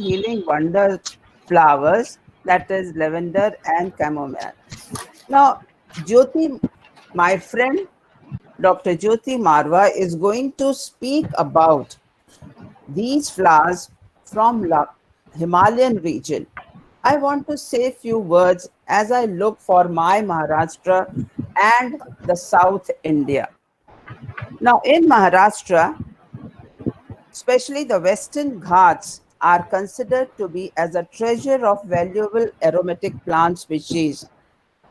healing wonder flowers, that is lavender and chamomile. Now, Jyoti, my friend Dr. Jyoti Marwah is going to speak about these flowers from Himalayan region. I want to say a few words as I look for my Maharashtra and the South India. Now, in Maharashtra, especially the Western Ghats, are considered to be as a treasure of valuable aromatic plant species.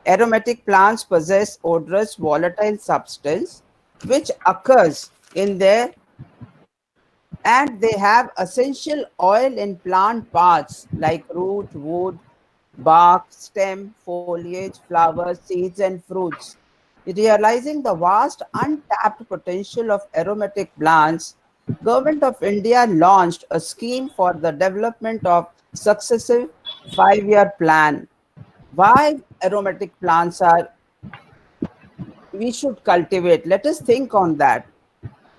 Aromatic plants possess odorous volatile substance which occurs in their, and they have essential oil in plant parts like root, wood, bark, stem, foliage, flowers, seeds, and fruits. Realizing the vast untapped potential of aromatic plants, Government of India launched a scheme for the development of successive 5-year plan. Why aromatic plants are we should cultivate? Let us think on that,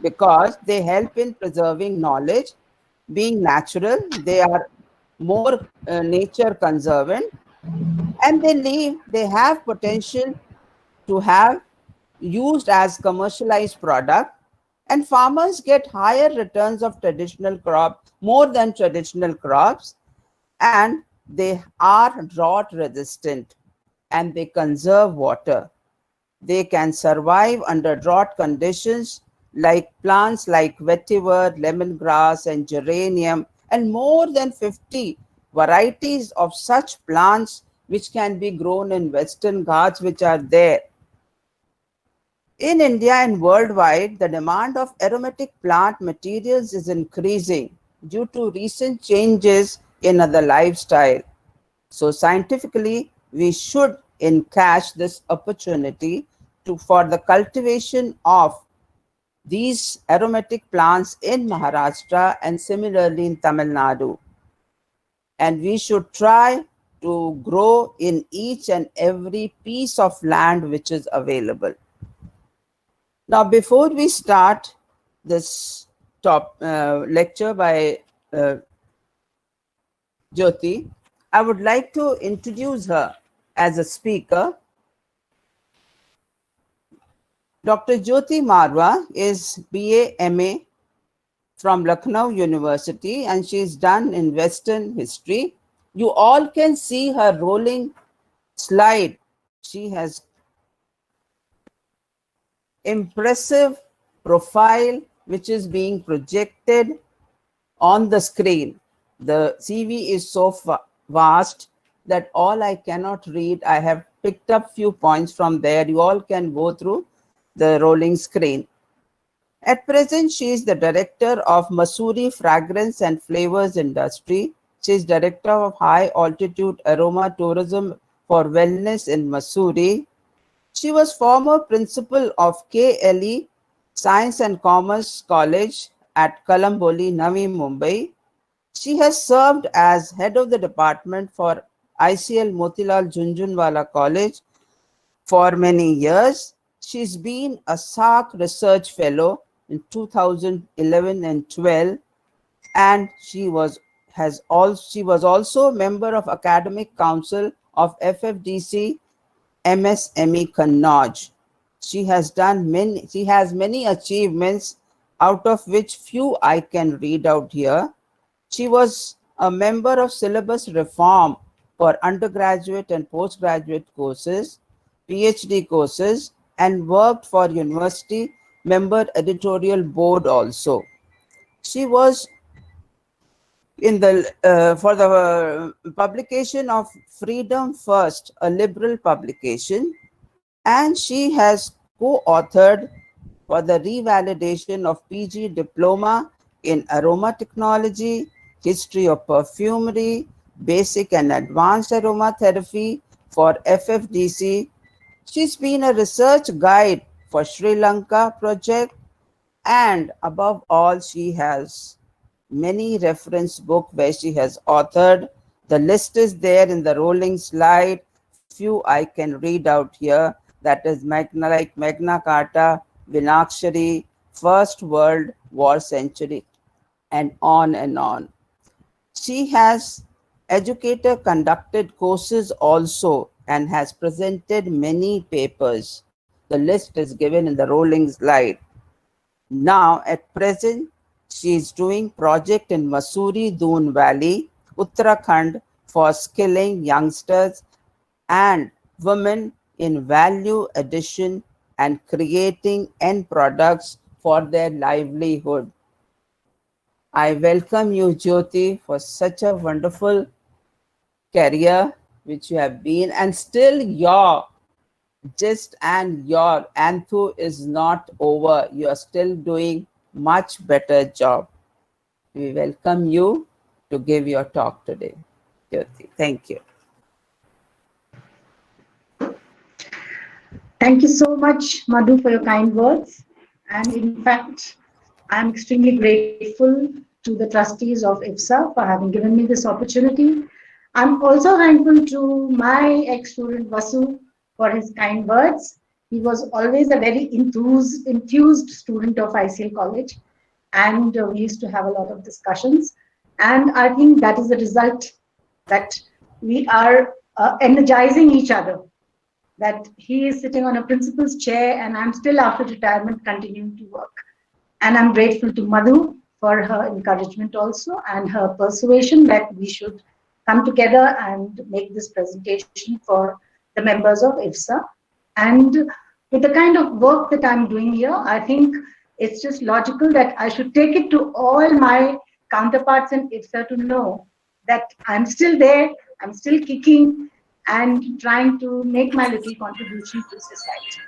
because they help in preserving knowledge, being natural, they are more nature conservant, and they have potential to have used as commercialized product, and farmers get higher returns of traditional crop more than traditional crops, and they are drought resistant and they conserve water. They can survive under drought conditions, like plants like vetiver, lemongrass, and geranium, and more than 50 varieties of such plants which can be grown in Western Ghats, which are there. In India and worldwide, the demand of aromatic plant materials is increasing due to recent changes in the lifestyle. So scientifically, we should encash this opportunity for the cultivation of these aromatic plants in Maharashtra and similarly in Tamil Nadu. And we should try to grow in each and every piece of land which is available. Now, before we start this lecture by Jyoti, I would like to introduce her as a speaker. Dr. Jyoti Marwah is BA MA from Lucknow University, and she is done in Western history. You all can see her rolling slide. She has impressive profile which is being projected on the screen. The CV is so vast that all I cannot read. I have picked up few points from there. You all can go through the rolling screen. At present, she is the director of Masuri Fragrance and Flavors Industry. She is director of High Altitude Aroma Tourism for Wellness in Masuri. She was former principal of KLE Science and Commerce College at Kalamboli, Navi Mumbai. She has served as head of the department for ICL Motilal Junjunwala College for many years. She's been a SARC Research Fellow in 2011 and 12, and she was also a member of Academic Council of FFDC MSME Kannauj. She has many achievements, out of which few I can read out here. She was a member of syllabus reform for undergraduate and postgraduate courses, PhD courses, and worked for university member editorial board also. She was in the for the publication of Freedom First, a liberal publication, and she has co-authored for the revalidation of PG diploma in aroma technology, history of perfumery, basic and advanced aromatherapy for FFDC. She's been a research guide for Sri Lanka project, and above all, she has many reference books where she has authored. The list is there in the rolling slide. Few I can read out here. That is Magna Carta, Vinakshari, First World War Century, and on and on. She has educator conducted courses also and has presented many papers. The list is given in the rolling slide. Now, at present, she is doing project in Mussoorie Doon Valley, Uttarakhand, for skilling youngsters and women in value addition and creating end products for their livelihood. I welcome you, Jyoti, for such a wonderful career which you have been, and still your gist and your anthu is not over. You are still doing much better job. We welcome you to give your talk today, Jyoti. Thank you. Thank you so much, Madhu, for your kind words. And in fact, I'm extremely grateful to the trustees of IFSA for having given me this opportunity. I'm also thankful to my ex-student Vasu for his kind words. He was always a very enthused student of ICL College, and we used to have a lot of discussions. And I think that is the result that we are energizing each other, that he is sitting on a principal's chair and I'm still after retirement continuing to work. And I'm grateful to Madhu for her encouragement also and her persuasion that we should come together and make this presentation for the members of IFSA. And with the kind of work that I'm doing here, I think it's just logical that I should take it to all my counterparts in IFSA to know that I'm still there, I'm still kicking, and trying to make my little contribution to society.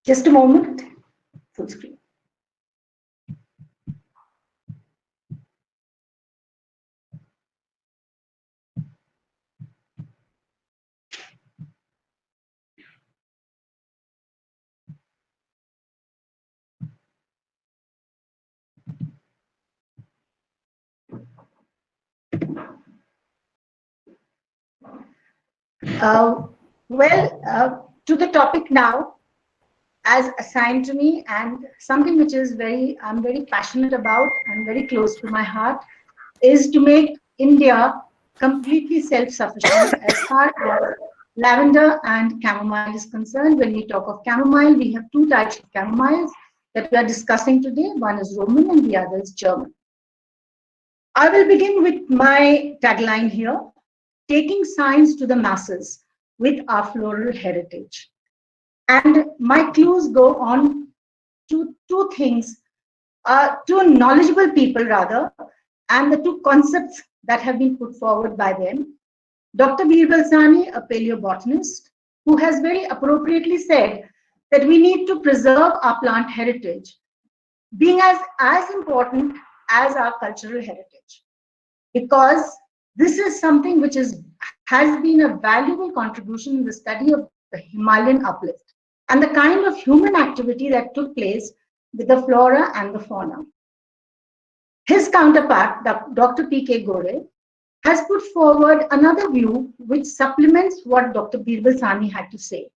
Just a moment, full screen. Uh, to the topic now, as assigned to me, and something which is I'm very passionate about and very close to my heart, is to make India completely self-sufficient as far as lavender and chamomile is concerned. When we talk of chamomile, we have two types of chamomiles that we are discussing today. One is Roman and the other is German. I will begin with my tagline here, taking science to the masses with our floral heritage. And my clues go on to two things, two knowledgeable people rather, and the two concepts that have been put forward by them. Dr. Birbal Sani, a paleobotanist, who has very appropriately said that we need to preserve our plant heritage, being as important as our cultural heritage, because this is something which has been a valuable contribution in the study of the Himalayan uplift and the kind of human activity that took place with the flora and the fauna. His counterpart, Dr. P.K. Gore, has put forward another view which supplements what Dr. Birbal Sani had to say.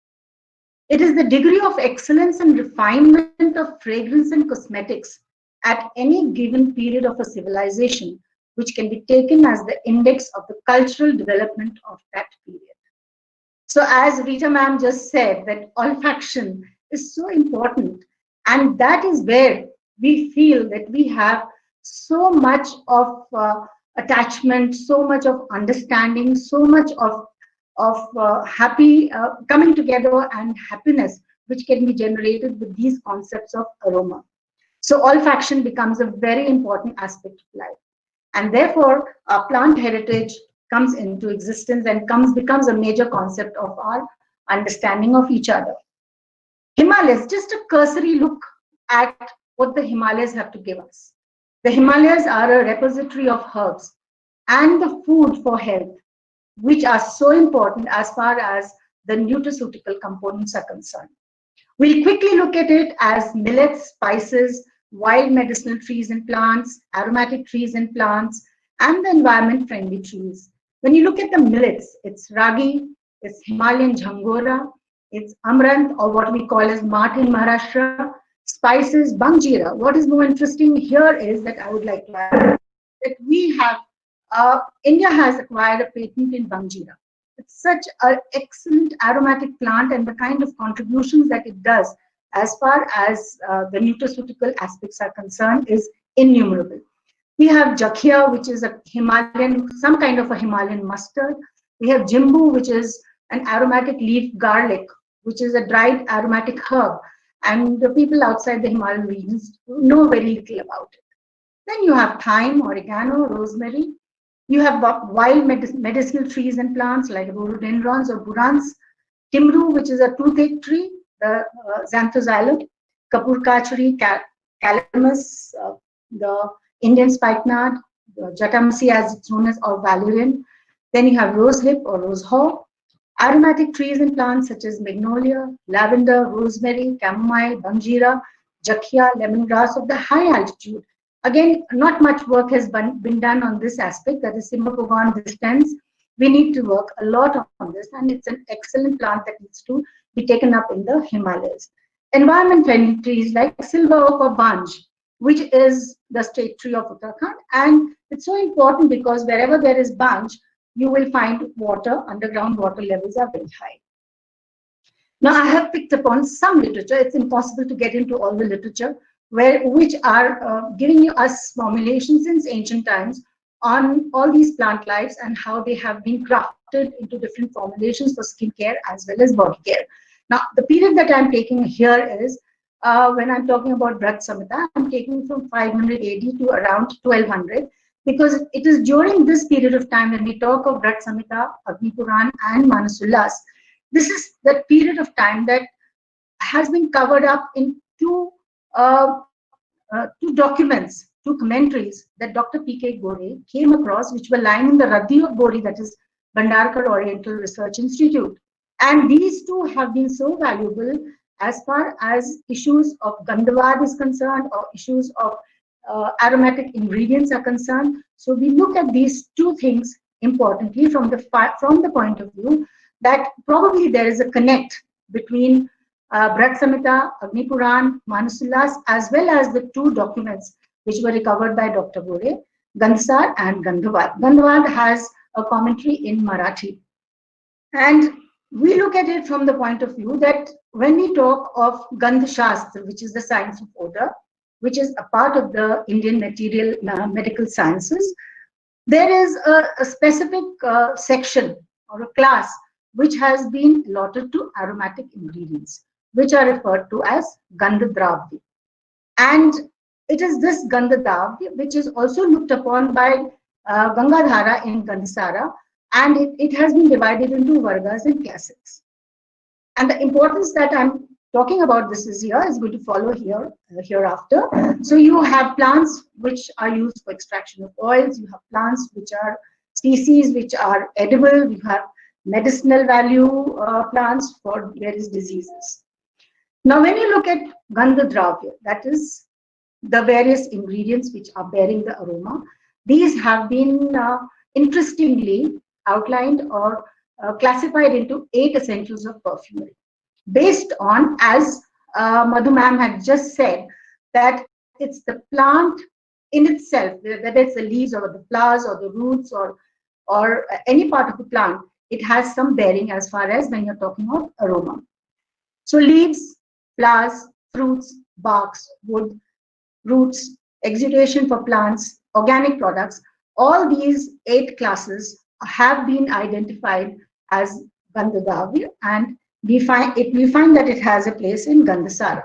It is the degree of excellence and refinement of fragrance and cosmetics at any given period of a civilization, which can be taken as the index of the cultural development of that period. So as Rita ma'am just said, that olfaction is so important, and that is where we feel that we have so much of attachment, so much of understanding, so much of happy coming together and happiness, which can be generated with these concepts of aroma. So olfaction becomes a very important aspect of life. And therefore, our plant heritage comes into existence and becomes a major concept of our understanding of each other. Himalayas, just a cursory look at what the Himalayas have to give us. The Himalayas are a repository of herbs and the food for health, which are so important as far as the nutraceutical components are concerned. We'll quickly look at it as millets, spices, wild medicinal trees and plants, aromatic trees and plants, and the environment-friendly trees. When you look at the millets, it's ragi, it's Himalayan Jhangora, it's Amranth, or what we call as Mart in Maharashtra, spices, Bangjira. What is more interesting here is that I would like to add that India has acquired a patent in Bangjira. It's such an excellent aromatic plant, and the kind of contributions that it does as far as the nutraceutical aspects are concerned is innumerable. We have Jakhia, which is a Himalayan, some kind of a Himalayan mustard. We have Jimbu, which is an aromatic leaf garlic, which is a dried aromatic herb. And the people outside the Himalayan regions know very little about it. Then you have thyme, oregano, rosemary. You have wild medicinal trees and plants like rhododendrons or burans, timru, which is a toothache tree, the xanthosylum, kapur kachari, calamus, the Indian spikenard, the jatamasi as it's known as, or valerian. Then you have rosehip or rosehaw, aromatic trees and plants such as magnolia, lavender, rosemary, chamomile, banjira, jakhia, lemongrass of the high altitude. Again, not much work has been done on this aspect, that is Simbapogon distance. We need to work a lot on this, and it's an excellent plant that needs to be taken up in the Himalayas. Environment friendly trees like silver oak or banj, which is the state tree of Uttarakhand. And it's so important because wherever there is banj, you will find water, underground water levels are very high. Now, I have picked upon some literature. It's impossible to get into all the literature, which are giving us formulations since ancient times on all these plant lives and how they have been crafted into different formulations for skincare as well as body care. Now, the period that I'm taking here is when I'm talking about Brat Samhita, I'm taking from 500 AD to around 1200, because it is during this period of time when we talk of Brat Samhita, Agni Puran, and Manasullas. This is the period of time that has been covered up in uh, two documents, two commentaries that Dr. P.K. Gore came across, which were lying in the Radhi of Gori, that is Bhandarkar Oriental Research Institute. And these two have been so valuable as far as issues of Gandhavad is concerned, or issues of aromatic ingredients are concerned. So we look at these two things importantly from the point of view that probably there is a connect between Brat Samhita, Agni Puran, Manasullas, as well as the two documents which were recovered by Dr. Gore, Gandhsar and Gandhavad. Gandhavad has a commentary in Marathi. And we look at it from the point of view that when we talk of Gandh Shastra, which is the science of odor, which is a part of the Indian medical sciences, there is a specific section or a class which has been allotted to aromatic ingredients, which are referred to as Gandhadravya. And it is this Gandhadravya which is also looked upon by Gangadhara in Gandhasara, and it has been divided into Vargas and Classics. And the importance that I'm talking about this is here is going to follow hereafter. So you have plants which are used for extraction of oils. You have plants which are species which are edible. You have medicinal value plants for various diseases. Now, when you look at Gandhadravya, that is the various ingredients which are bearing the aroma, these have been interestingly outlined or classified into 8 essentials of perfumery, based on, as Madhu ma'am had just said, that it's the plant in itself, whether it's the leaves or the flowers or the roots or any part of the plant, it has some bearing as far as when you're talking of aroma. So leaves, flowers, fruits, barks, wood, roots, exudation for plants, organic products, all these 8 classes have been identified as Gandhadravya, and we find that it has a place in Gandhasara.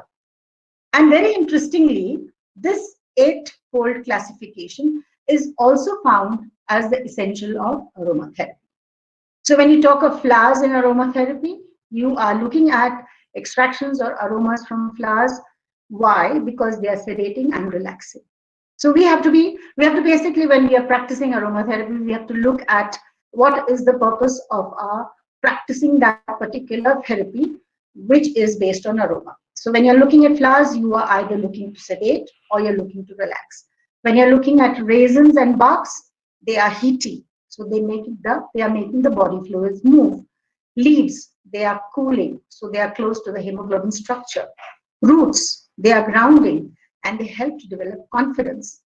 And very interestingly, this 8-fold classification is also found as the essential of aromatherapy. So when you talk of flowers in aromatherapy, you are looking at extractions or aromas from flowers. Why? Because they are sedating and relaxing. So we have to basically, when we are practicing aromatherapy, we have to look at what is the purpose of our practicing that particular therapy, which is based on aroma. So when you're looking at flowers, you are either looking to sedate or you're looking to relax. When you're looking at raisins and barks, they are heaty. So they are making the body fluids move. Leaves, they are cooling, so they are close to the hemoglobin structure. Roots, they are grounding and they help to develop confidence.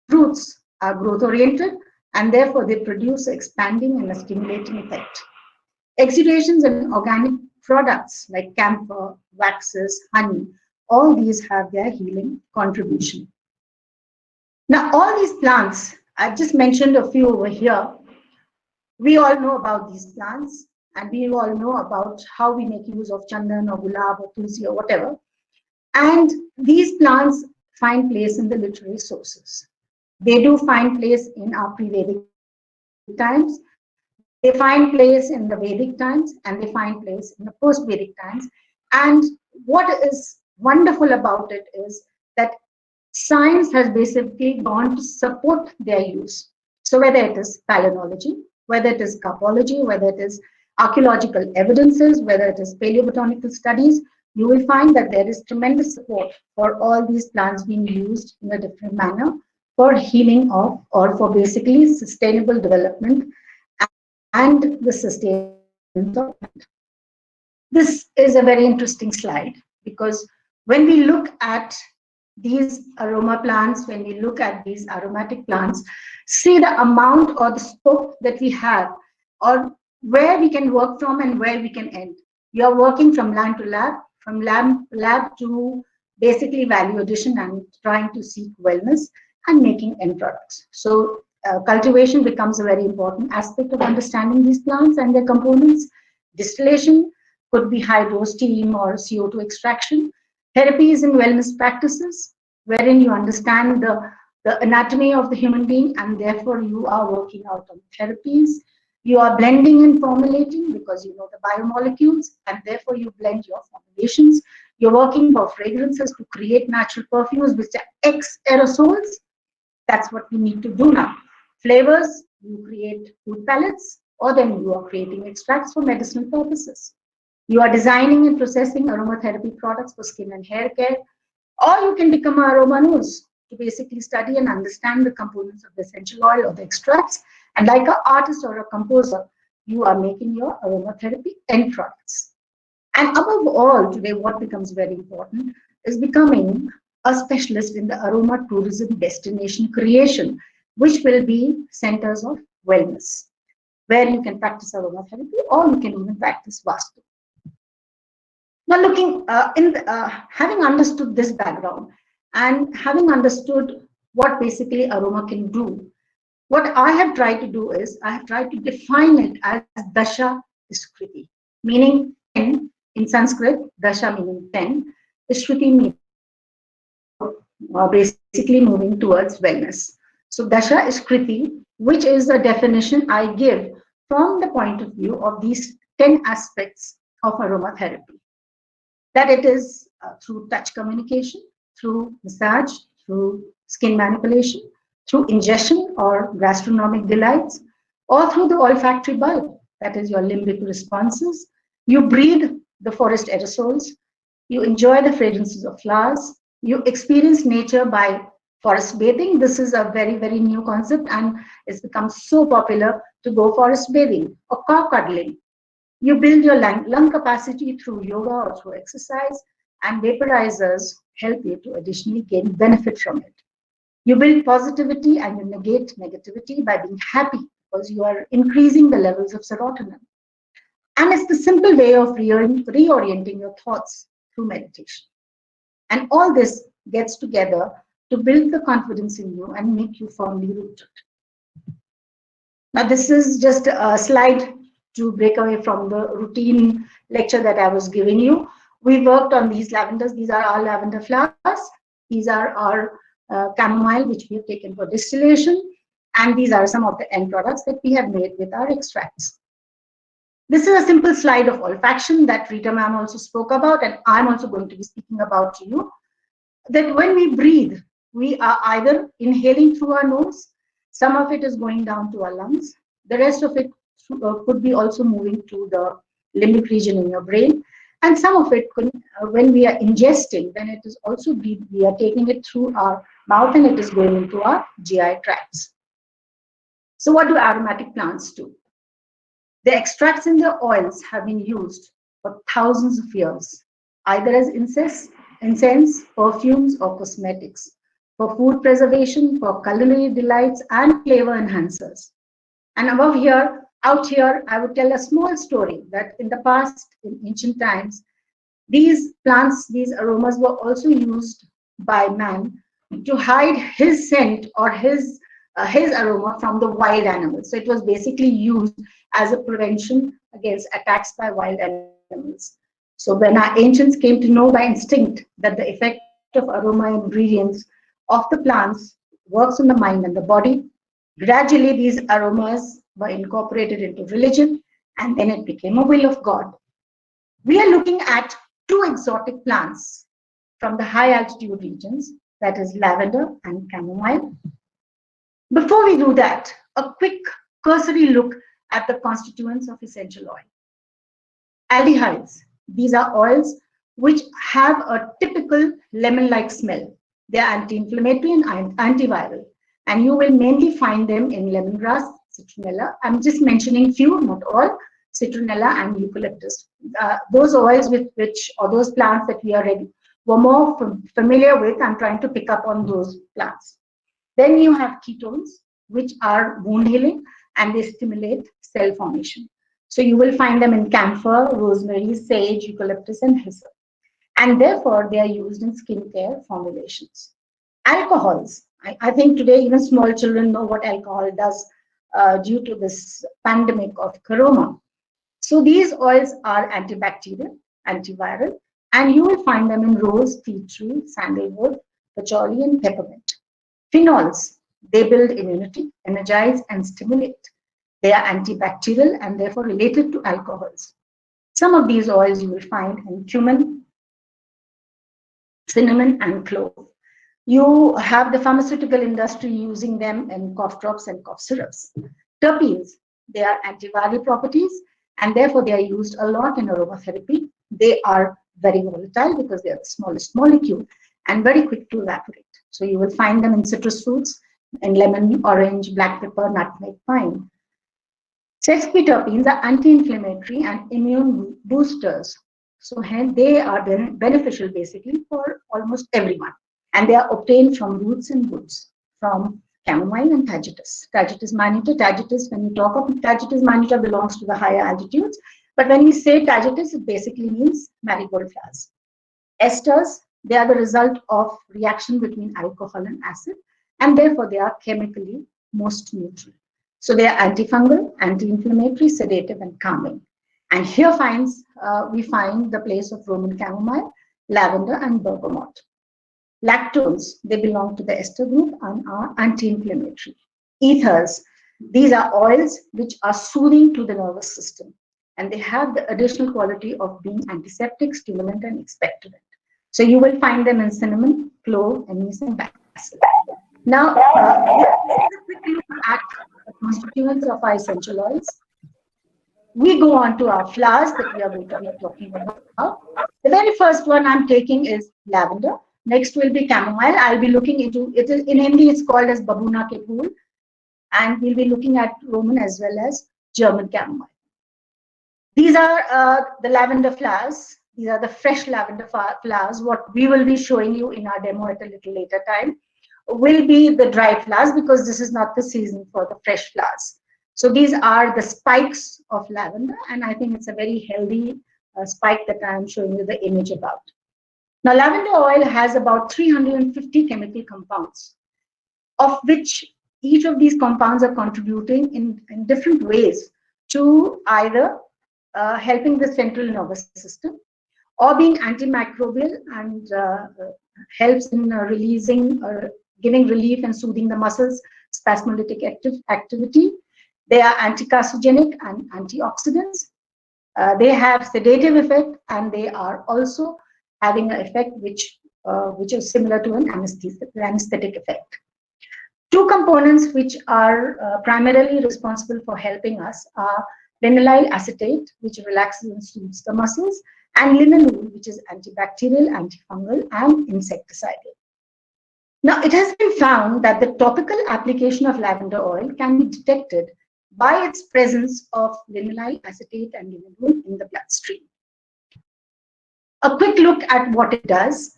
Roots are growth oriented and therefore they produce expanding and a stimulating effect. Exudations and organic products like camphor, waxes, honey, all these have their healing contribution. Now, all these plants, I've just mentioned a few over here. We all know about these plants and we all know about how we make use of chandan or gulab or tulsi or whatever. And these plants find place in the literary sources. They do find place in our pre-Vedic times, they find place in the Vedic times, and they find place in the post-Vedic times. And what is wonderful about it is that science has basically gone to support their use. So whether it is palynology, whether it is carpology, whether it is archaeological evidences, whether it is paleobotanical studies, you will find that there is tremendous support for all these plants being used in a different manner for healing of or for basically sustainable development and the sustenance of plant. This is a very interesting slide because when we look at these aroma plants, when we look at these aromatic plants, see the amount or the scope that we have or where we can work from and where we can end. You are working from land to lab, from lab to basically value addition and trying to seek wellness and making end products. So cultivation becomes a very important aspect of understanding these plants and their components. Distillation could be high dose steam or CO2 extraction. Therapies and wellness practices, wherein you understand the anatomy of the human being and therefore you are working out on therapies. You are blending and formulating because you know the biomolecules and therefore you blend your formulations. You're working for fragrances to create natural perfumes which are ex aerosols. That's what we need to do now. Flavors, you create food palettes or then you are creating extracts for medicinal purposes. You are designing and processing aromatherapy products for skin and hair care, or you can become an aroma nose to basically study and understand the components of the essential oil or the extracts. And like an artist or a composer, you are making your aromatherapy end products. And above all, today, what becomes very important is becoming a specialist in the aroma tourism destination creation, which will be centers of wellness, where you can practice aromatherapy or you can even practice vastu. Now, looking having understood this background and having understood what basically aroma can do, what I have tried to do is I have tried to define it as dasha iskriti, meaning 10 in Sanskrit, dasha meaning 10, iskriti meaning basically moving towards wellness. So dasha iskriti, which is the definition I give from the point of view of these 10 aspects of aromatherapy. That it is through touch communication, through massage, through skin manipulation, through ingestion or gastronomic delights, or through the olfactory bulb, that is your limbic responses. You breathe the forest aerosols, you enjoy the fragrances of flowers, you experience nature by forest bathing. This is a very, very new concept and it's become so popular to go forest bathing or cow cuddling. You build your lung capacity through yoga or through exercise, and vaporizers help you to additionally gain benefit from it. You build positivity and you negate negativity by being happy because you are increasing the levels of serotonin. And it's the simple way of reorienting your thoughts through meditation. And all this gets together to build the confidence in you and make you firmly rooted. Now, this is just a slide to break away from the routine lecture that I was giving you. We worked on these lavenders. These are our lavender flowers. These are our chamomile, which we have taken for distillation. And these are some of the end products that we have made with our extracts. This is a simple slide of olfaction that Rita ma'am also spoke about, and I'm also going to be speaking about to you. That when we breathe, we are either inhaling through our nose, some of it is going down to our lungs, the rest of it could be also moving to the limbic region in your brain, and some of it could, when we are ingesting, then it is also we are taking it through our mouth and it is going into our GI tracts. So what do aromatic plants do? The extracts in the oils have been used for thousands of years, either as incense, perfumes, or cosmetics, for food preservation, for culinary delights, and flavor enhancers. And out here, I would tell a small story that in the past, in ancient times, these plants, these aromas were also used by man to hide his scent or his aroma from the wild animals. So it was basically used as a prevention against attacks by wild animals. So when our ancients came to know by instinct that the effect of aroma ingredients of the plants works on the mind and the body, gradually these aromas were incorporated into religion, and then it became a will of God. We are looking at two exotic plants from the high altitude regions, that is lavender and chamomile. Before we do that, a quick cursory look at the constituents of essential oil. Aldehydes. These are oils which have a typical lemon-like smell. They are anti-inflammatory and antiviral, and you will mainly find them in lemongrass, citronella. I'm just mentioning few, not all. Citronella and eucalyptus. Those oils or those plants that we already were more familiar with, I'm trying to pick up on those plants. Then you have ketones, which are wound healing, and they stimulate cell formation. So you will find them in camphor, rosemary, sage, eucalyptus, and hyssop. And therefore, they are used in skincare formulations. Alcohols. I think today even small children know what alcohol does due to this pandemic of corona. So these oils are antibacterial, antiviral, and you will find them in rose, tea tree, sandalwood, patchouli, and peppermint. Phenols, they build immunity, energize, and stimulate. They are antibacterial and therefore related to alcohols. Some of these oils you will find in cumin, cinnamon, and clove. You have the pharmaceutical industry using them in cough drops and cough syrups. Terpenes, they are antiviral properties, and therefore they are used a lot in aromatherapy. They are very volatile because they are the smallest molecule and very quick to evaporate. So you will find them in citrus fruits, in lemon, orange, black pepper, nutmeg, pine. Sesquiterpenes are anti-inflammatory and immune boosters. So hence they are beneficial basically for almost everyone. And they are obtained from roots and woods, from chamomile and tagetes. Tagetes minuta, tagetes, when you talk of tagetes minuta, belongs to the higher altitudes. But when we say tagetes, it basically means marigold flowers. Esters, they are the result of reaction between alcohol and acid, and therefore they are chemically most neutral. So they are antifungal, anti-inflammatory, sedative, and calming. And here we find the place of Roman chamomile, lavender, and bergamot. Lactones, they belong to the ester group and are anti-inflammatory. Ethers, these are oils which are soothing to the nervous system, and they have the additional quality of being antiseptic, stimulant, and expectorant. So you will find them in cinnamon, clove, anise, and basil. Now, let's take a quick look at the constituents of our essential oils. We go on to our flowers that we are going to be talking about. The very first one I'm taking is lavender. Next will be chamomile. I'll be looking into it. In Hindi, it's called as babuna ke phool, and we'll be looking at Roman as well as German chamomile. These are the lavender flowers. These are the fresh lavender flowers. What we will be showing you in our demo at a little later time will be the dry flowers, because this is not the season for the fresh flowers. So these are the spikes of lavender, and I think it's a very healthy spike that I'm showing you the image about. Now, lavender oil has about 350 chemical compounds, of which each of these compounds are contributing in different ways to either helping the central nervous system, or being antimicrobial and helps in releasing or giving relief and soothing the muscles, spasmolytic activity. They are anti-carcinogenic and antioxidants. They have sedative effect, and they are also having an effect which is similar to an anesthetic effect. Two components which are primarily responsible for helping us are linylyl acetate, which relaxes and soothes the muscles, and linalool, which is antibacterial, antifungal, and insecticidal. Now, it has been found that the topical application of lavender oil can be detected by its presence of linolyl acetate and linalool in the bloodstream. A quick look at what it does.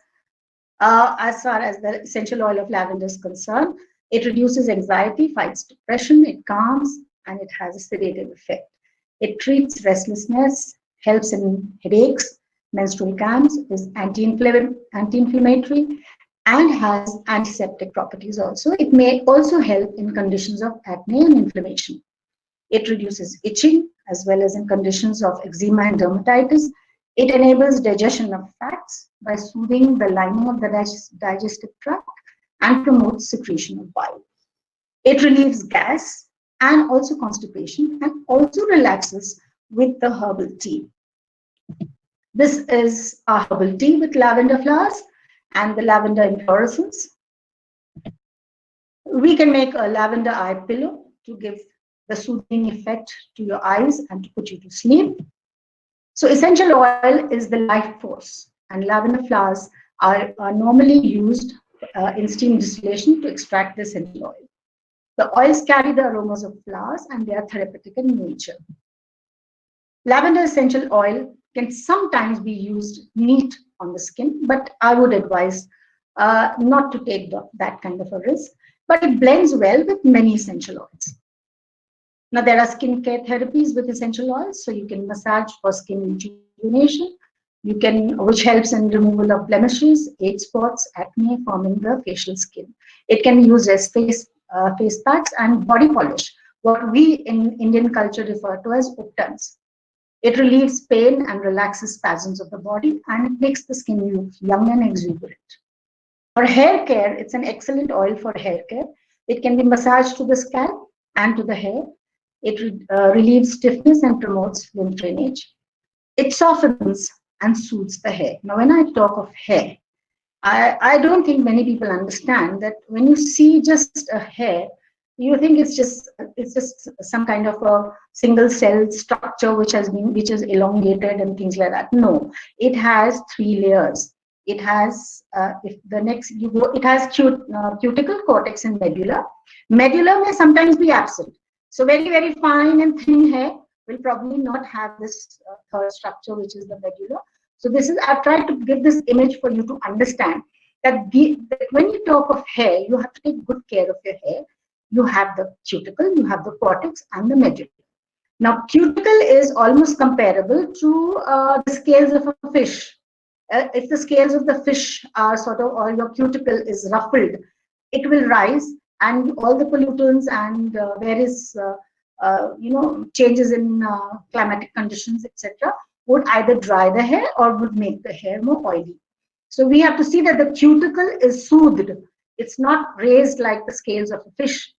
As far as the essential oil of lavender is concerned, it reduces anxiety, fights depression, it calms, and it has a sedative effect. It treats restlessness, helps in headaches, menstrual cramps, is anti-inflammatory, and has antiseptic properties also. It may also help in conditions of acne and inflammation. It reduces itching as well as in conditions of eczema and dermatitis. It enables digestion of fats by soothing the lining of the digestive tract and promotes secretion of bile. It relieves gas and also constipation and also relaxes with the herbal tea. This is a herbal tea with lavender flowers and the lavender inflorescence. We can make a lavender eye pillow to give the soothing effect to your eyes and to put you to sleep. So essential oil is the life force, and lavender flowers are normally used in steam distillation to extract the essential oil. The oils carry the aromas of flowers and they are therapeutic in nature. Lavender essential oil can sometimes be used neat on the skin, but I would advise not to take that kind of a risk. But it blends well with many essential oils. Now, there are skincare therapies with essential oils, so you can massage for skin rejuvenation. Which helps in removal of blemishes, age spots, acne, forming the facial skin. It can be used as face packs and body polish, what we in Indian culture refer to as uptons. It relieves pain and relaxes spasms of the body, and it makes the skin look young and exuberant. For hair care, it's an excellent oil for hair care. It can be massaged to the scalp and to the hair. It relieves stiffness and promotes lymph drainage. It softens and soothes the hair. Now, when I talk of hair, I don't think many people understand that when you see just a hair, you think it's just some kind of a single cell structure which is elongated and things like that. No, it has three layers. It has it has cuticle, cortex, and medulla. Medulla may sometimes be absent. So very fine and thin hair will probably not have this third structure, which is the medulla. So I've tried to give this image for you to understand that when you talk of hair, you have to take good care of your hair. You have the cuticle, you have the cortex, and the medulla. Now, cuticle is almost comparable to the scales of a fish. If the scales of the fish are or your cuticle is ruffled, it will rise, and all the pollutants and various changes in climatic conditions, etc., would either dry the hair or would make the hair more oily. So we have to see that the cuticle is soothed. It's not raised like the scales of a fish.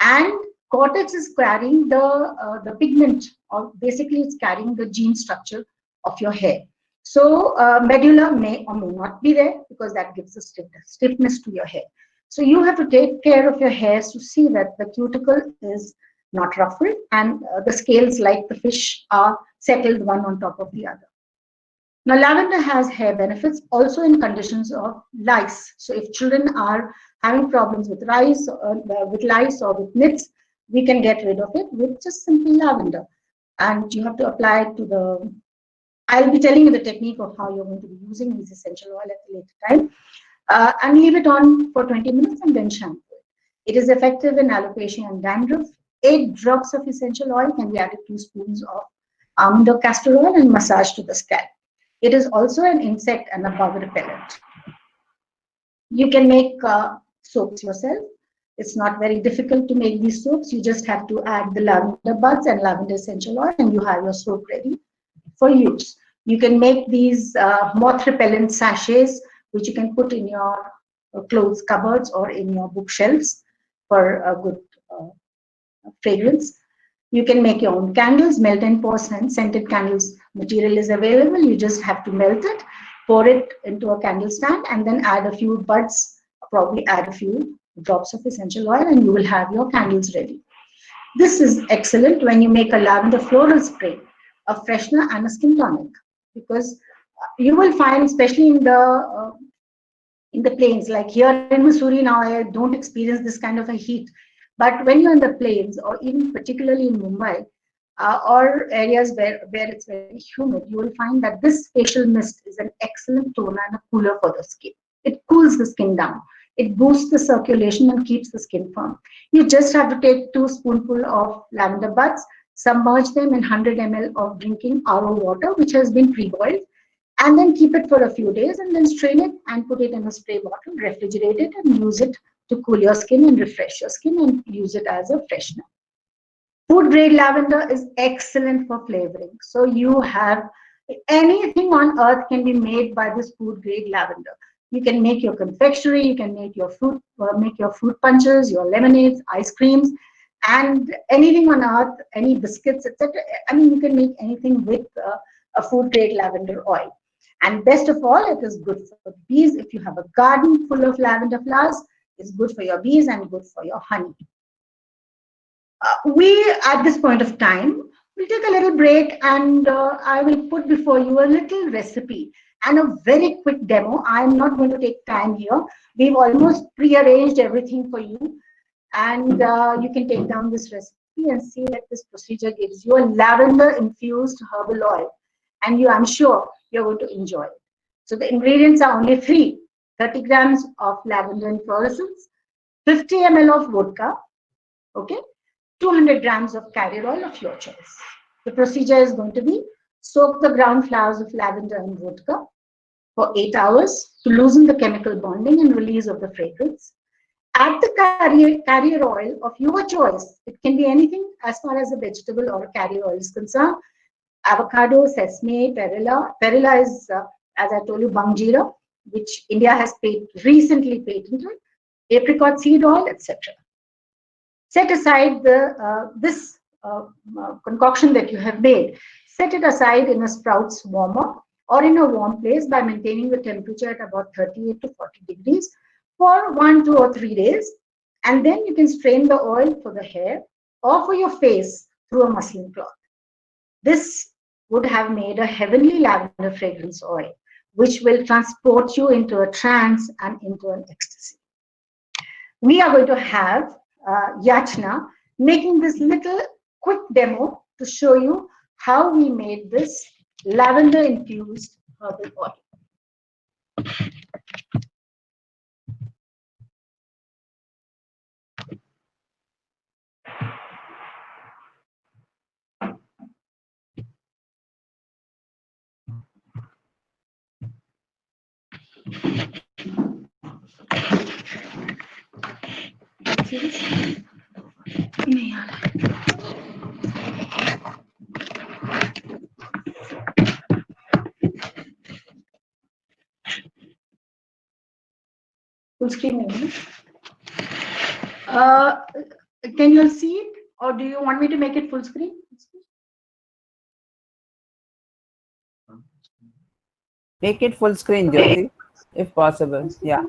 And cortex is carrying the pigment, or basically it's carrying the gene structure of your hair. So medulla may or may not be there because that gives a stiffness to your hair. So you have to take care of your hairs to see that the cuticle is not ruffled and the scales like the fish are settled one on top of the other. Now, lavender has hair benefits also in conditions of lice. So if children are having problems with lice or with nits, we can get rid of it with just simple lavender. And you have to apply it to I'll be telling you the technique of how you're going to be using this essential oil at a later time. And leave it on for 20 minutes and then shampoo it. It is effective in alopecia and dandruff. 8 drops of essential oil can be added to 2 spoons of almond or castor oil and massaged to the scalp. It is also an insect and a bug repellent. You can make soaps yourself. It's not very difficult to make these soaps. You just have to add the lavender buds and lavender essential oil, and you have your soap ready for use. You can make these moth repellent sachets, which you can put in your clothes cupboards or in your bookshelves for a good fragrance. You can make your own candles, melt and pour scented candles. Material is available. You just have to melt it, pour it into a candle stand, and then add a few buds, probably add a few drops of essential oil, and you will have your candles ready. This is excellent when you make a lavender floral spray, a freshener and a skin tonic, because you will find, especially in the plains, like here in Missouri now, I don't experience this kind of a heat. But when you're in the plains, or even particularly in Mumbai, or areas where it's very humid, you will find that this facial mist is an excellent toner and a cooler for the skin. It cools the skin down. It boosts the circulation and keeps the skin firm. You just have to take 2 spoonfuls of lavender buds, submerge them in 100 ml of drinking RO water, which has been pre-boiled, and then keep it for a few days, and then strain it and put it in a spray bottle, refrigerate it, and use it to cool your skin and refresh your skin, and use it as a freshener. Food grade lavender is excellent for flavoring. So you have anything on earth can be made by this food grade lavender. You can make your confectionery, you can make your fruit punches, your lemonades, ice creams, and anything on earth, any biscuits, etc. I mean, you can make anything with a food grade lavender oil. And best of all, it is good for the bees. If you have a garden full of lavender flowers, it's good for your bees and good for your honey. We, at this point of time, will take a little break, and I will put before you a little recipe and a very quick demo. I'm not going to take time here. We've almost pre-arranged everything for you, and you can take down this recipe and see that this procedure gives you a lavender infused herbal oil, and I'm sure you're going to enjoy it. So the ingredients are only three: 30 grams of lavender inflorescence, 50 ml of vodka, okay, 200 grams of carrier oil of your choice. The procedure is going to be: soak the ground flowers of lavender in vodka for 8 hours to loosen the chemical bonding and release of the fragrance. Add the carrier oil of your choice. It can be anything as far as a vegetable or a carrier oil is concerned: avocado, sesame, perilla. Perilla is, as I told you, bangjira, which India has recently patented, apricot seed oil, etc. Set aside this concoction that you have made. Set it aside in a sprouts warmer or in a warm place by maintaining the temperature at about 38 to 40 degrees for 1, 2, or 3 days. And then you can strain the oil for the hair or for your face through a muslin cloth. This would have made a heavenly lavender fragrance oil, which will transport you into a trance and into an ecstasy. We are going to have Yachna making this little quick demo to show you how we made this lavender infused herbal oil. Full screen. Can you see it, or do you want me to make it full screen? Make it full screen, Jyoti, if possible. Yeah.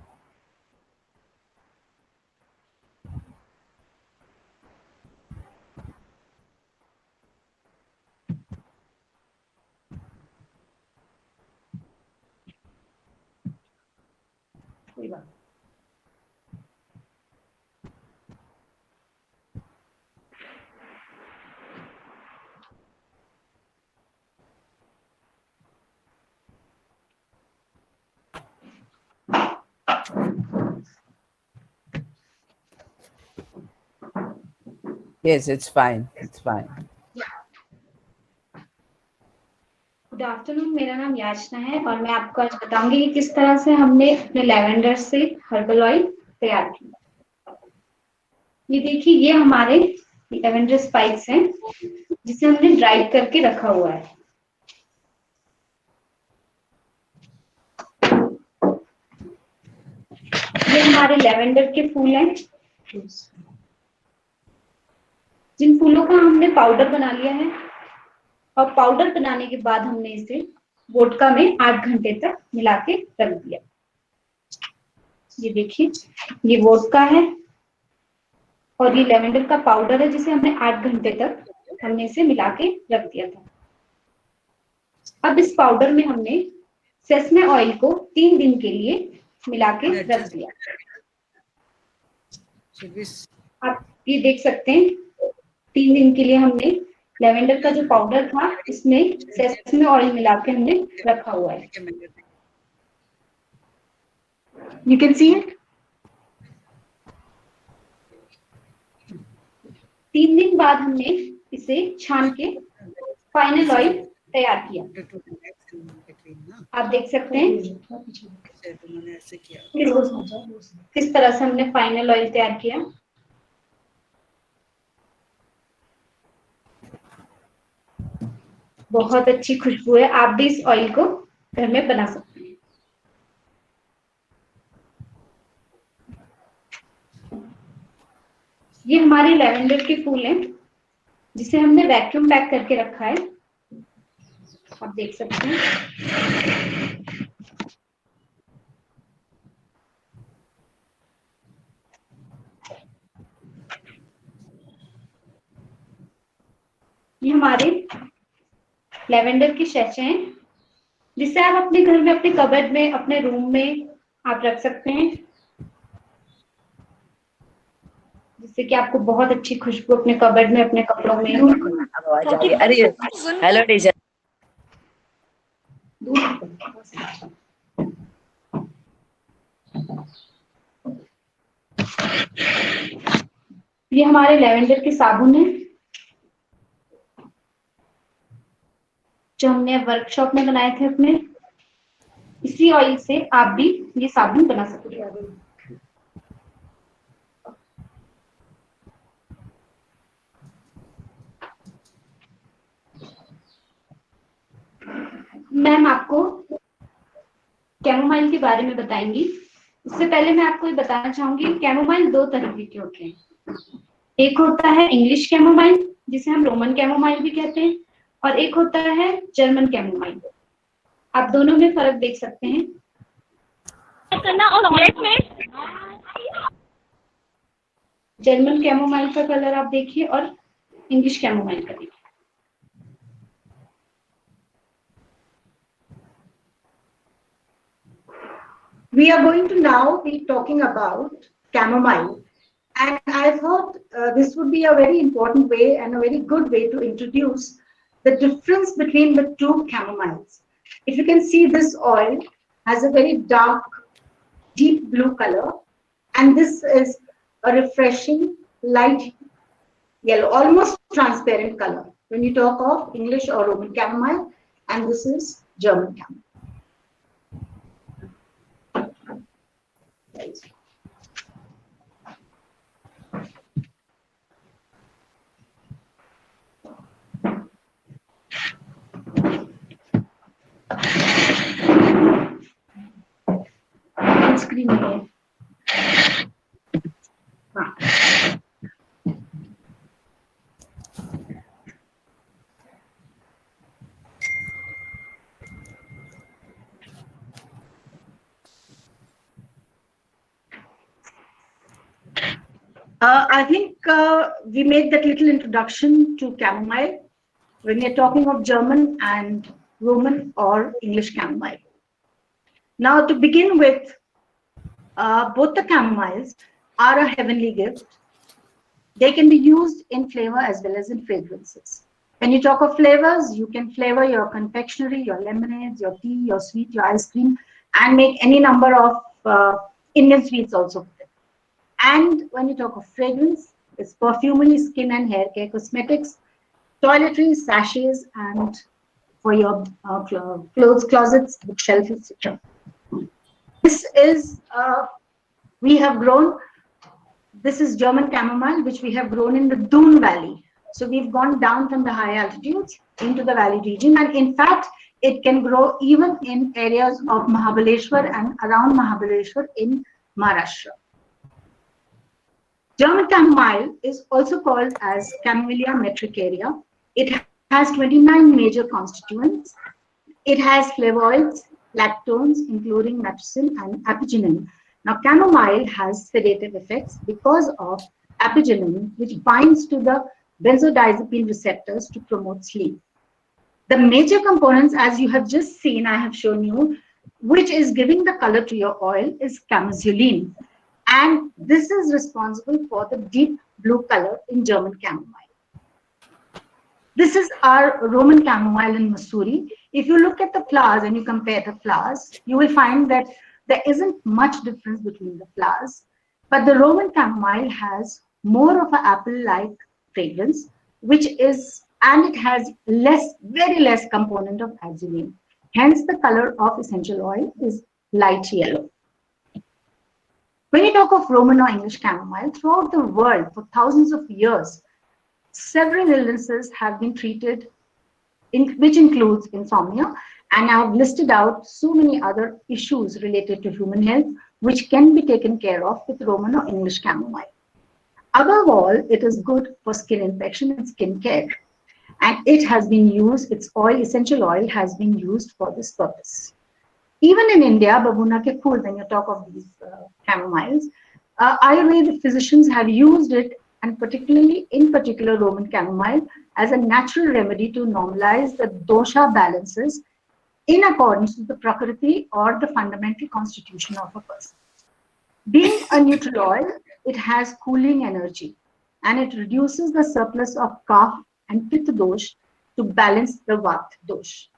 Yes, it's fine. It's fine. Good afternoon, मेरा नाम याचना है और मैं आपको आज बताऊंगी कि किस तरह से हमने अपने लेवेंडर से हर्बल ऑयल तैयार किया। ये देखिए, ये हमारे लेवेंडर स्पाइक्स हैं जिसे हमने ड्राई करके रखा हुआ है। ये हमारे लेवेंडर के फूल हैं, जिन फूलों का हमने पाउडर बना लिया है, और पाउडर बनाने के बाद हमने इसे वोडका में 8 घंटे तक मिला के रख दिया। ये देखिए, ये वोडका है और ये लेवेंडर का पाउडर है जिसे हमने 8 घंटे तक हमने इसे मिला के रख दिया था। अब इस पाउडर में हमने सेसमे ऑयल को 3 दिन के लिए मिला के रख दिया। ये देख सकते हैं 3 दिन के लिए हमने लेवेंडर का जो पाउडर था इसमें सेसमे ऑयल मिला के हमने रखा हुआ है। You can see it. 3 दिन बाद हमने इसे छान के फाइनल ऑयल तैयार किया। आप देख सकते हैं किस तरह से हमने फाइनल ऑयल तैयार किया। बहुत अच्छी खुशबू है। आप भी इस ऑयल को घर में बना सकते हैं। ये हमारे लेवेंडर के फूल हैं जिसे हमने वैक्यूम पैक करके रखा है। आप देख सकते हैं। ये हमारे लेवेंडर की शैचे हैं जिसे आप अपने घर में, अपने कबर्ड में, अपने रूम में आप रख सकते हैं, जिससे कि आपको बहुत अच्छी खुशबू अपने कबर्ड में, अपने कपड़ों में। अरे हेलो टीचर। ये हमारे लेवेंडर के साबुन है जो हमने वर्कशॉप में बनाए थे अपने। इसी ऑयल से आप भी ये साबुन बना सकते हैं। मैम आपको कैमोमाइल के बारे में बताएंगी। उससे पहले मैं आपको ये बताना चाहूंगी कैमोमाइल 2 तरीके के होते हैं। एक होता है इंग्लिश कैमोमाइल जिसे हम रोमन कैमोमाइल भी कहते हैं, और एक होता है जर्मन कैमोमाइल। आप दोनों में फर्क देख सकते हैं। जर्मन कैमोमाइल का कलर आप देखिए और इंग्लिश कैमोमाइल का देखिए। We are going to now be talking about chamomile, and I thought this would be a very important way and a very good way to introduce the difference between the two chamomiles. If you can see, this oil has a very dark, deep blue color, and this is a refreshing light yellow, almost transparent color when you talk of English or Roman chamomile, and this is German chamomile. Screen है। I think we made that little introduction to chamomile when we're talking of German and Roman or English chamomile. Now, to begin with, both the chamomiles are a heavenly gift. They can be used in flavor as well as in fragrances. When you talk of flavors, you can flavor your confectionery, your lemonades, your tea, your sweet, your ice cream, and make any number of Indian sweets also. And when you talk of fragrance, it's perfumery, skin and hair care cosmetics, toiletries, sachets, and for your clothes closets, bookshelf, etc. This is, we have grown, this is German chamomile, which we have grown in the Doon Valley. So we've gone down from the high altitudes into the valley region. And in fact, it can grow even in areas of Mahabaleshwar and around Mahabaleshwar in Maharashtra. German chamomile is also called as Camellia metricaria. It has 29 major constituents. It has flavonoids, lactones, including matricin and apigenin. Now, chamomile has sedative effects because of apigenin, which binds to the benzodiazepine receptors to promote sleep. The major components, as you have just seen, I have shown you, which is giving the color to your oil, is camosulene. And this is responsible for the deep blue color in German chamomile. This is our Roman chamomile in Missouri. If you look at the flowers and you compare the flowers, you will find that there isn't much difference between the flowers. But the Roman chamomile has more of an apple-like fragrance, which is, and it has less, very less component of azulene. Hence, the color of essential oil is light yellow. When you talk of Roman or English chamomile, throughout the world for thousands of years, several illnesses have been treated, which includes insomnia, and I've listed out so many other issues related to human health, which can be taken care of with Roman or English chamomile. Above all, it is good for skin infection and skin care, and it has been used, its oil, essential oil, has been used for this purpose. Even in India, babuna ke phool, when you talk of these chamomiles, Ayurvedic physicians have used it, and particularly in particular Roman chamomile, as a natural remedy to normalize the dosha balances in accordance with the prakriti or the fundamental constitution of a person. Being a neutral oil, it has cooling energy and it reduces the surplus of kapha and pitta dosh to balance the vata dosh.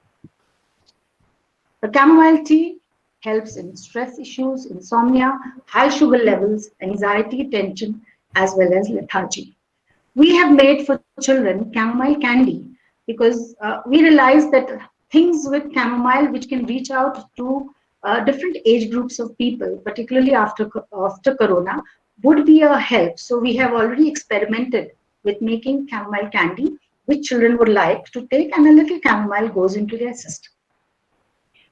The chamomile tea helps in stress issues, insomnia, high sugar levels, anxiety, tension, as well as lethargy. We have made for children chamomile candy because we realize that things with chamomile which can reach out to different age groups of people, particularly after Corona, would be a help. So we have already experimented with making chamomile candy, which children would like to take, and a little chamomile goes into their system.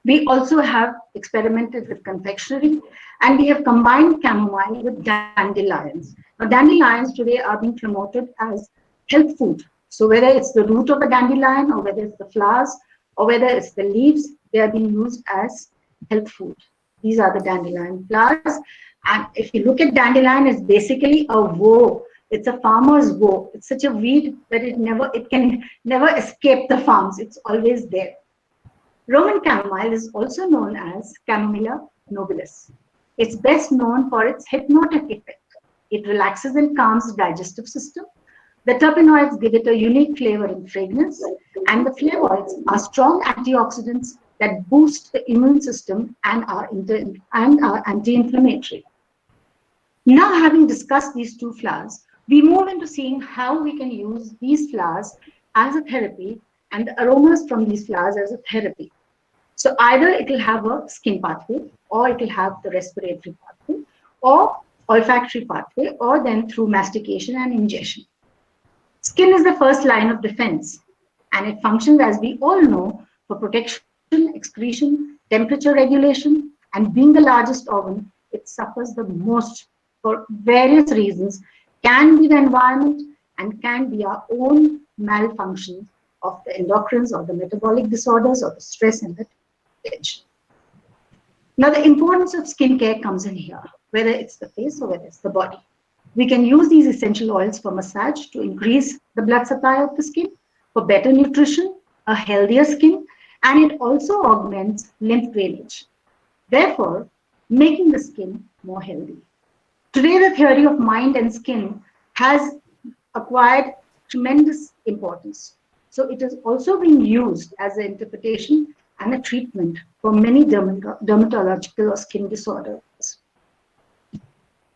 We also have experimented with confectionery, and we have combined chamomile with dandelions. Now, dandelions today are being promoted as health food. So whether it's the root of a dandelion, or whether it's the flowers, or whether it's the leaves, they are being used as health food. These are the dandelion flowers. And if you look at dandelion, it's basically a woe. It's a farmer's woe. It's such a weed that it can never escape the farms. It's always there. Roman chamomile is also known as Chamomilla nobilis. It's best known for its hypnotic effect. It relaxes and calms the digestive system. The terpenoids give it a unique flavor and fragrance, and the flavonoids are strong antioxidants that boost the immune system and are anti-inflammatory. Now, having discussed these two flowers, we move into seeing how we can use these flowers as a therapy and the aromas from these flowers as a therapy. So either it will have a skin pathway, or it will have the respiratory pathway, or olfactory pathway, or then through mastication and ingestion. Skin is the first line of defense, and it functions, as we all know, for protection, excretion, temperature regulation, and being the largest organ, it suffers the most for various reasons. Can be the environment and can be our own malfunction of the endocrines or the metabolic disorders or the stress and the tension. Now, the importance of skincare comes in here, whether it's the face or whether it's the body. We can use these essential oils for massage to increase the blood supply of the skin, for better nutrition, a healthier skin, and it also augments lymph drainage, therefore making the skin more healthy. Today, the theory of mind and skin has acquired tremendous importance. So it is also being used as an interpretation and a treatment for many dermatological or skin disorders.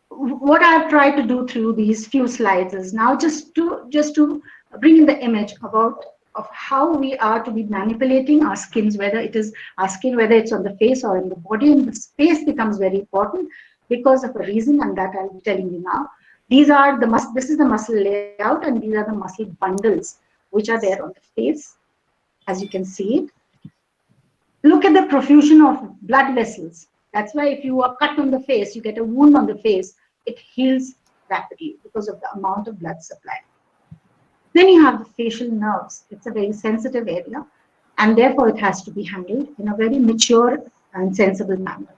What I've tried to do through these few slides is now just to bring in the image of how we are to be manipulating our skins, whether it is our skin, whether it's on the face or in the body, and the space becomes very important because of a reason, and that I'll be telling you now. This is the muscle layout, and these are the muscle bundles which are there on the face, as you can see it. Look at the profusion of blood vessels. That's why if you are cut on the face, you get a wound on the face, it heals rapidly because of the amount of blood supply. Then you have the facial nerves. It's a very sensitive area, and therefore it has to be handled in a very mature and sensible manner.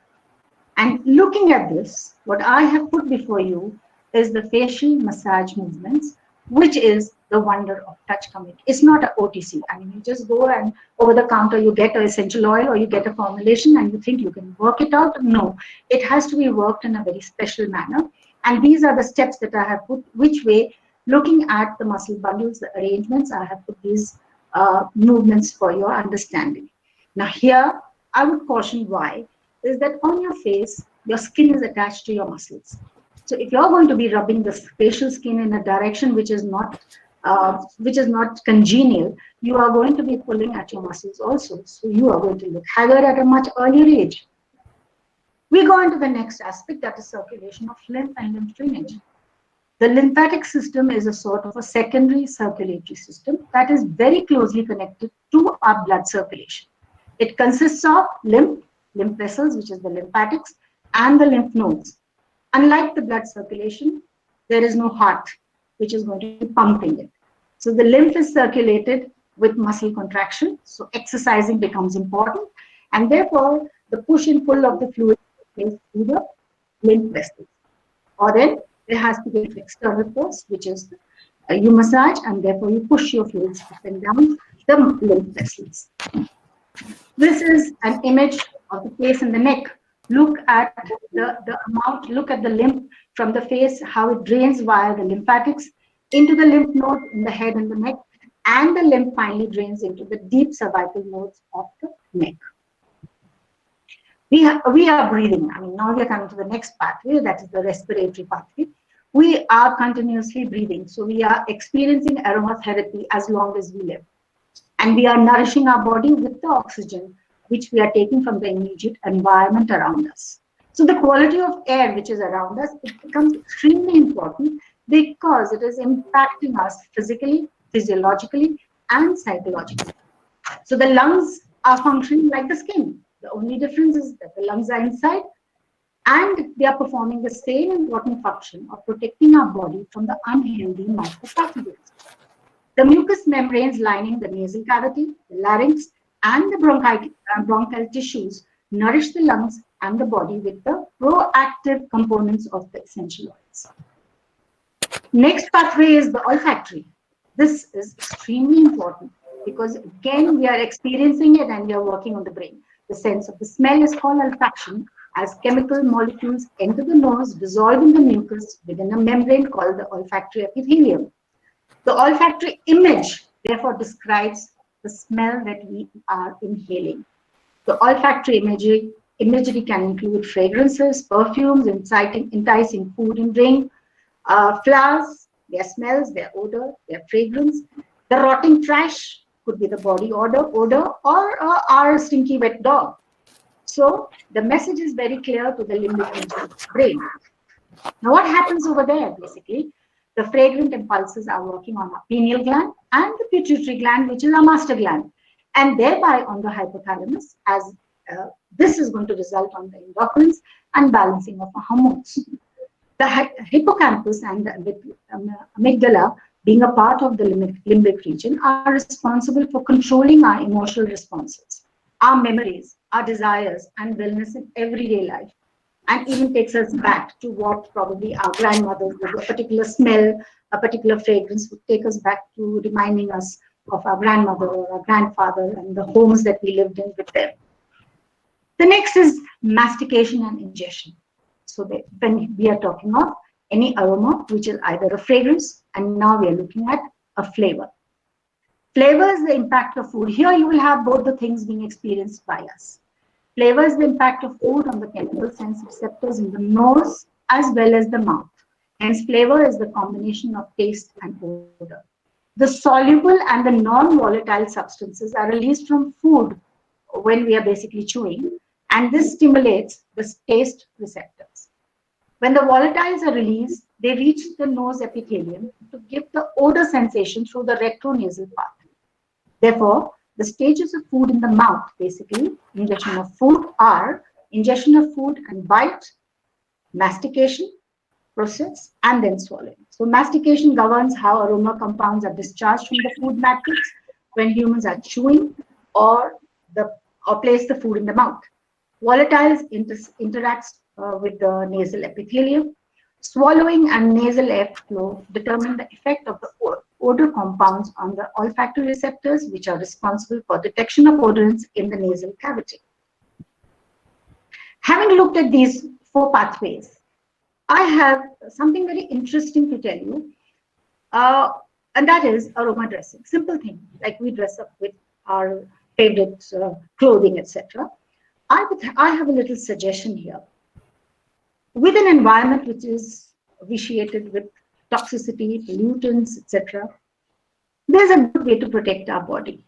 And looking at this, what I have put before you is the facial massage movements, which is the wonder of touch community. It's not a OTC. I mean, you just go and over the counter, you get an essential oil or you get a formulation and you think you can work it out. No, it has to be worked in a very special manner. And these are the steps that I have put, which way, looking at the muscle bundles, the arrangements, I have put these movements for your understanding. Now here, I would caution why, is that on your face, your skin is attached to your muscles. So if you're going to be rubbing the facial skin in a direction which is not congenial, you are going to be pulling at your muscles also. So you are going to look haggard at a much earlier age. We go into the next aspect, that is circulation of lymph and lymph drainage. The lymphatic system is a sort of a secondary circulatory system that is very closely connected to our blood circulation. It consists of lymph vessels, which is the lymphatics, and the lymph nodes. Unlike the blood circulation, there is no heart, which is going to be pumping it. So the lymph is circulated with muscle contraction. So exercising becomes important. And therefore, the push and pull of the fluid is through the lymph vessels. Or then there has to be an external force, which is you massage, and therefore you push your fluids up and down the lymph vessels. This is an image of the face and the neck. Look at the amount, look at the lymph from the face, how it drains via the lymphatics into the lymph node in the head and the neck, and the lymph finally drains into the deep cervical nodes of the neck. We are breathing. I mean, now we are coming to the next pathway, that is the respiratory pathway. We are continuously breathing. So we are experiencing aromatherapy as long as we live. And we are nourishing our body with the oxygen, which we are taking from the immediate environment around us. So the quality of air which is around us, it becomes extremely important because it is impacting us physically, physiologically, and psychologically. So the lungs are functioning like the skin. The only difference is that the lungs are inside and they are performing the same important function of protecting our body from the unhealthy micropathogens. The mucous membranes lining the nasal cavity, the larynx, and the bronchial tissues nourish the lungs and the body with the proactive components of the essential oils. Next pathway is the olfactory. This is extremely important because again we are experiencing it and we are working on the brain. The sense of the smell is called olfaction as chemical molecules enter the nose, dissolving the mucus within a membrane called the olfactory epithelium. The olfactory image therefore describes the smell that we are inhaling. The olfactory imagery can include fragrances, perfumes, enticing food and drink, flowers, their smells, their odor, their fragrance. The rotting trash could be the body odor, or our stinky wet dog. So the message is very clear to the limbic region of the brain. Now what happens over there basically? The fragrant impulses are working on our pineal gland and the pituitary gland, which is our master gland, and thereby on the hypothalamus, as this is going to result on the endocrines and balancing of our hormones. The hippocampus and the amygdala, being a part of the limbic region, are responsible for controlling our emotional responses, our memories, our desires, and wellness in everyday life. And even takes us back to what probably our grandmothers with a particular smell, a particular fragrance would take us back to reminding us of our grandmother or our grandfather and the homes that we lived in with them. The next is mastication and ingestion. So when we are talking of any aroma, which is either a fragrance, and now we are looking at a flavor. Flavor is the impact of food. Here you will have both the things being experienced by us. Flavor is the impact of food on the chemical sense receptors in the nose as well as the mouth. Hence, flavor is the combination of taste and odor. The soluble and the non-volatile substances are released from food when we are basically chewing, and this stimulates the taste receptors. When the volatiles are released, they reach the nose epithelium to give the odor sensation through the retronasal path. Therefore, the stages of food in the mouth, basically, ingestion of food are ingestion of food and bite, mastication, process, and then swallowing. So mastication governs how aroma compounds are discharged from the food matrix when humans are chewing or place the food in the mouth. Volatiles interacts with the nasal epithelium. Swallowing and nasal airflow determine the effect of the odor compounds on the olfactory receptors, which are responsible for detection of odorants in the nasal cavity. Having looked at these four pathways, I have something very interesting to tell you, uh, and that is aroma dressing. Simple thing, like we dress up with our favorite clothing, etc. I have a little suggestion here. With an environment which is vitiated with toxicity, pollutants, etc., there's a good way to protect our body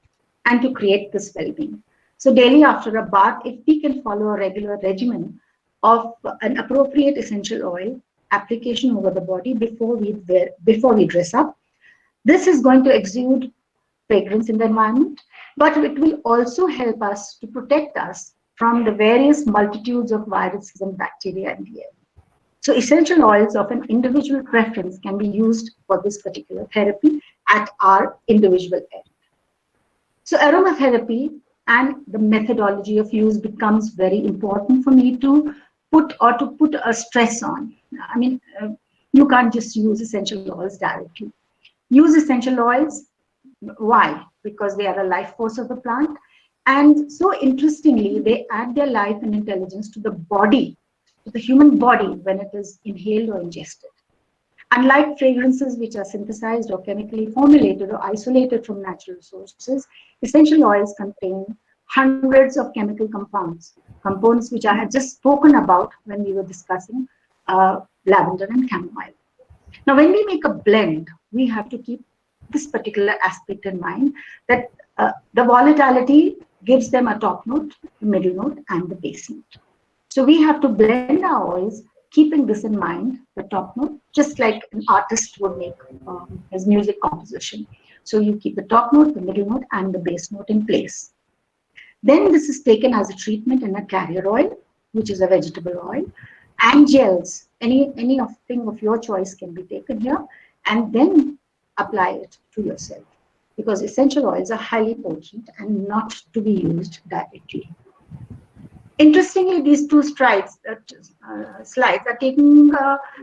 and to create this well-being. So daily after a bath, if we can follow a regular regimen of an appropriate essential oil application over the body before we dress up, this is going to exude fragrance in the environment, but it will also help us to protect us from the various multitudes of viruses and bacteria in the air. So essential oils of an individual preference can be used for this particular therapy at our individual end. So aromatherapy and the methodology of use becomes very important for me to put a stress on. I mean, you can't just use essential oils directly. Use essential oils. Why? Because they are a life force of the plant. And so interestingly, they add their life and intelligence to the body, to the human body when it is inhaled or ingested. Unlike fragrances which are synthesized or chemically formulated or isolated from natural sources, essential oils contain hundreds of chemical components which I had just spoken about when we were discussing lavender and chamomile. Now, when we make a blend, we have to keep this particular aspect in mind, that the volatility gives them a top note, the middle note, and the base note. So we have to blend our oils, keeping this in mind, the top note, just like an artist would make his music composition. So you keep the top note, the middle note, and the base note in place. Then this is taken as a treatment in a carrier oil, which is a vegetable oil, and gels. Any of thing of your choice can be taken here, and then apply it to yourself, because essential oils are highly potent and not to be used directly. Interestingly, these two slides are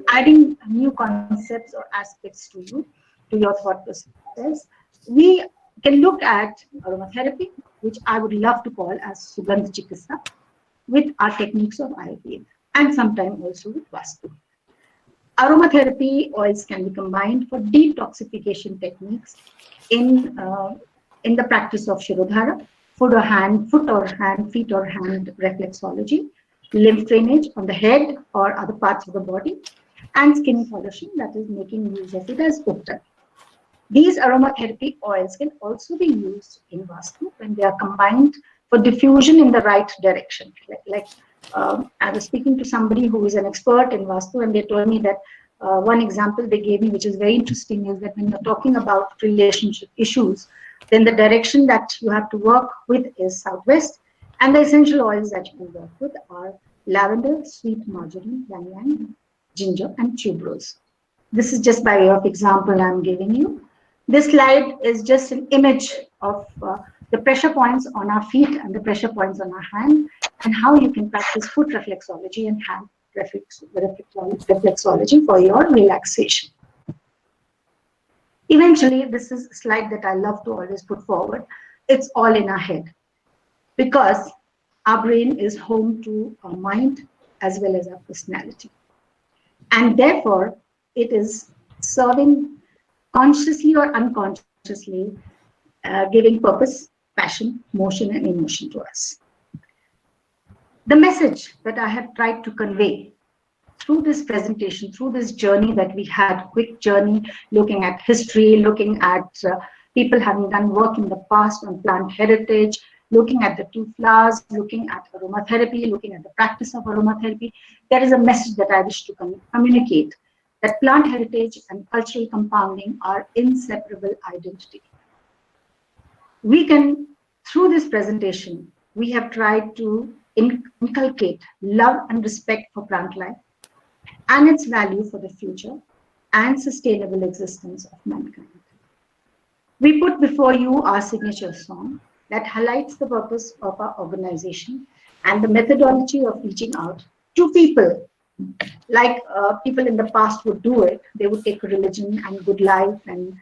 adding new concepts or aspects to your thought process. We can look at aromatherapy, which I would love to call as Sugandh Chikitsa, with our techniques of Ayurveda, and sometimes also with Vastu. Aromatherapy oils can be combined for detoxification techniques in the practice of Shirodhara, feet or hand reflexology, lymph drainage on the head or other parts of the body, and skin polishing, that is making use of it as uttar. These aromatherapy oils can also be used in Vastu when they are combined for diffusion in the right direction. I was speaking to somebody who is an expert in Vastu, and they told me that one example they gave me, which is very interesting, is that when you're talking about relationship issues, then the direction that you have to work with is southwest, and the essential oils that you can work with are lavender, sweet marjoram, ylang, ginger, and tuberose. This is just by way of example I'm giving you. This slide is just an image of the pressure points on our feet and the pressure points on our hand, and how you can practice foot reflexology and hand reflexology for your relaxation. Eventually, this is a slide that I love to always put forward. It's all in our head, because our brain is home to our mind as well as our personality. And therefore, it is serving consciously or unconsciously, giving purpose, passion, motion, and emotion to us. The message that I have tried to convey through this presentation, through this journey that we had, quick journey, looking at history, looking at people having done work in the past on plant heritage, looking at the two flowers, looking at aromatherapy, looking at the practice of aromatherapy, there is a message that I wish to communicate, that plant heritage and cultural compounding are inseparable identity. We can, through this presentation, we have tried to inculcate love and respect for plant life and its value for the future and sustainable existence of mankind. We put before you our signature song that highlights the purpose of our organization and the methodology of reaching out to people. Like people in the past would do it, they would take religion and good life and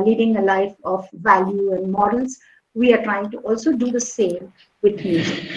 leading a life of value and morals. We are trying to also do the same with music.